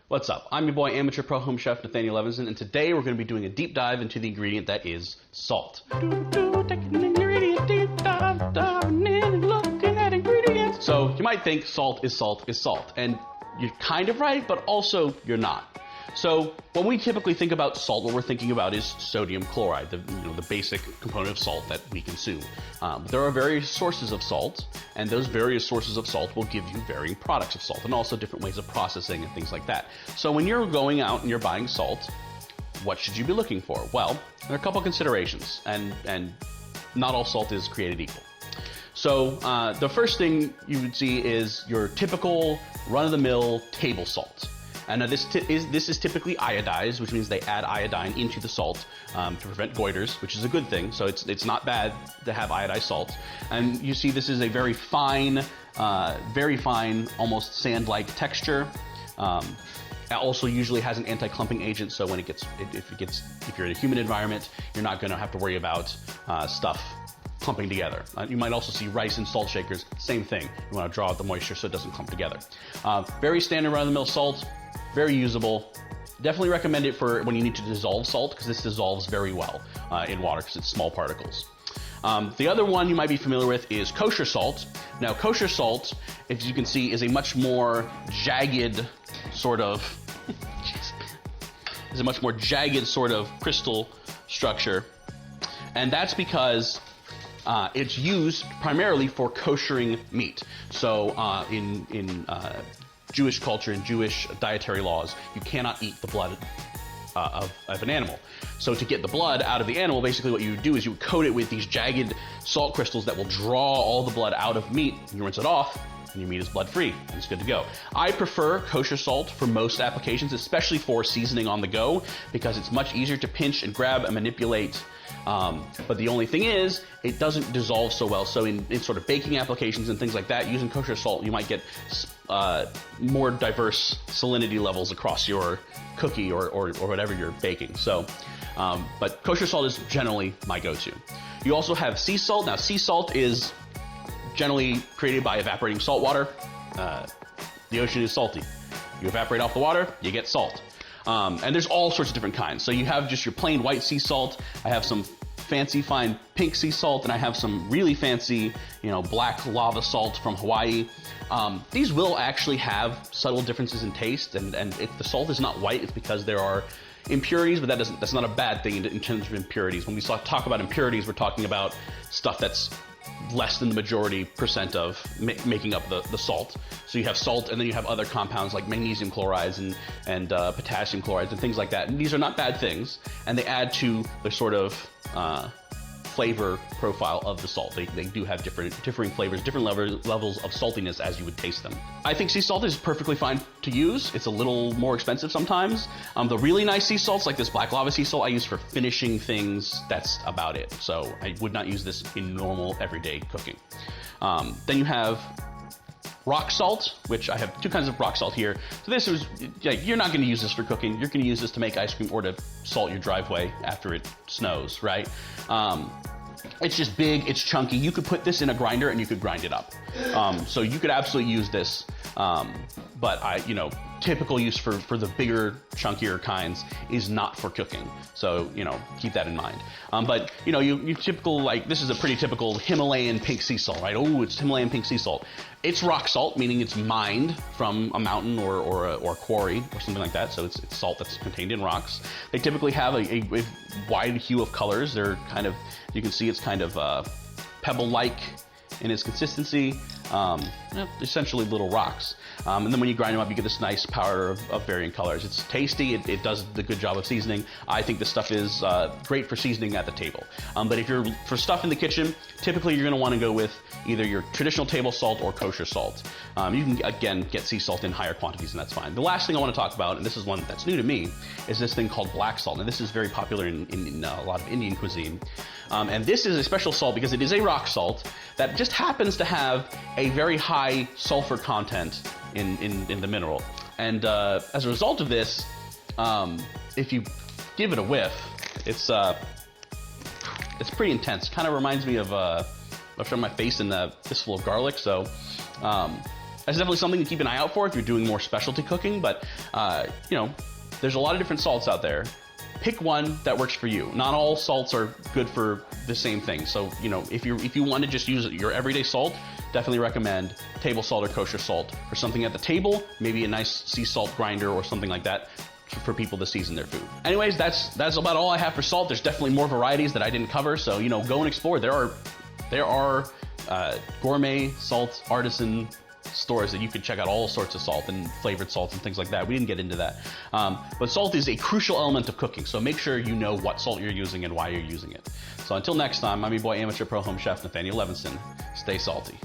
What's up? I'm your boy, amateur pro home chef Nathanael Levinson, and today we're going to be doing a deep dive into the ingredient that is salt. So you might think salt is salt, and you're kind of right, but also you're not. So when we typically think about salt, what we're thinking about is sodium chloride, the basic component of salt that we consume. There are various sources of salt, and those various sources of salt will give you varying products of salt, and also different ways of processing and things like that. So when you're going out and you're buying salt, what should you be looking for? Well, there are a couple considerations, and not all salt is created equal. So the first thing you would see is your typical run-of-the-mill table salt. And this is typically iodized, which means they add iodine into the salt to prevent goiters, which is a good thing. So it's not bad to have iodized salt. And you see this is a very fine, almost sand-like texture. It also usually has an anti-clumping agent, so when if you're in a humid environment, you're not going to have to worry about stuff clumping together. You might also see rice and salt shakers, same thing. You want to draw out the moisture so it doesn't clump together. Very standard run-of-the-mill salt, very usable. Definitely recommend it for when you need to dissolve salt, because this dissolves very well in water because it's small particles. The other one you might be familiar with is kosher salt. Now, kosher salt, as you can see, is a much more jagged sort of crystal structure, and that's because it's used primarily for koshering meat. So in Jewish culture and Jewish dietary laws, you cannot eat the blood of an animal. So to get the blood out of the animal, basically what you would do is you would coat it with these jagged salt crystals that will draw all the blood out of meat. You rinse it off, and your meat is blood-free, and it's good to go. I prefer kosher salt for most applications, especially for seasoning on the go, because it's much easier to pinch and grab and manipulate. But the only thing is, it doesn't dissolve so well. So in sort of baking applications and things like that, using kosher salt, you might get more diverse salinity levels across your cookie or whatever you're baking. So, but kosher salt is generally my go-to. You also have sea salt. Now, sea salt is generally created by evaporating salt water. The ocean is salty. You evaporate off the water, you get salt. And there's all sorts of different kinds. So you have just your plain white sea salt. I have some fancy fine pink sea salt, and I have some really fancy, black lava salt from Hawaii. These will actually have subtle differences in taste, and if the salt is not white, it's because there are impurities, but that's not a bad thing in terms of impurities. When we talk about impurities, we're talking about stuff that's less than the majority percent of making up the salt. So you have salt, and then you have other compounds like magnesium chlorides and potassium chlorides and things like that. And these are not bad things, and they add to the sort of flavor profile of the salt. They do have differing flavors, different levels of saltiness as you would taste them. I think sea salt is perfectly fine to use. It's a little more expensive sometimes. The really nice sea salts, like this black lava sea salt, I use for finishing things. That's about it. So I would not use this in normal everyday cooking. Then you have rock salt, which I have two kinds of rock salt here. So this is, you're not going to use this for cooking. You're going to use this to make ice cream or to salt your driveway after it snows, right? It's just big, it's chunky. You could put this in a grinder and you could grind it up. So you could absolutely use this, but typical use for the bigger, chunkier kinds is not for cooking. So, keep that in mind. But, you typical, this is a pretty typical Himalayan pink sea salt, right? Oh, it's Himalayan pink sea salt. It's rock salt, meaning it's mined from a mountain or a quarry or something like that. So it's salt that's contained in rocks. They typically have a wide hue of colors. They're kind of, you can see it's kind of pebble-like in its consistency, essentially little rocks. And then when you grind them up, you get this nice powder of varying colors. It's tasty, it does the good job of seasoning. I think this stuff is great for seasoning at the table. But if you're for stuff in the kitchen, typically you're gonna wanna go with either your traditional table salt or kosher salt. You can, again, get sea salt in higher quantities, and that's fine. The last thing I wanna talk about, and this is one that's new to me, is this thing called black salt. And this is very popular in a lot of Indian cuisine. And this is a special salt because it is a rock salt that just happens to have a very high sulfur content in the mineral. And as a result of this, if you give it a whiff, it's pretty intense. Kind of reminds me of showing my face in a fistful of garlic. So That's definitely something to keep an eye out for if you're doing more specialty cooking. But you know, there's a lot of different salts out there. Pick one that works for you. Not all salts are good for the same thing. So you know, if you want to just use your everyday salt, definitely recommend table salt or kosher salt for something at the table. Maybe a nice sea salt grinder or something like that for people to season their food. Anyways, that's about all I have for salt. There's definitely more varieties that I didn't cover. So you know, go and explore. There are gourmet salt artisan stores that you can check out all sorts of salt and flavored salts and things like that. We didn't get into that. But salt is a crucial element of cooking, so make sure you know what salt you're using and why you're using it. So until next time, I'm your boy, amateur pro home chef Nathanael Levinson. Stay salty.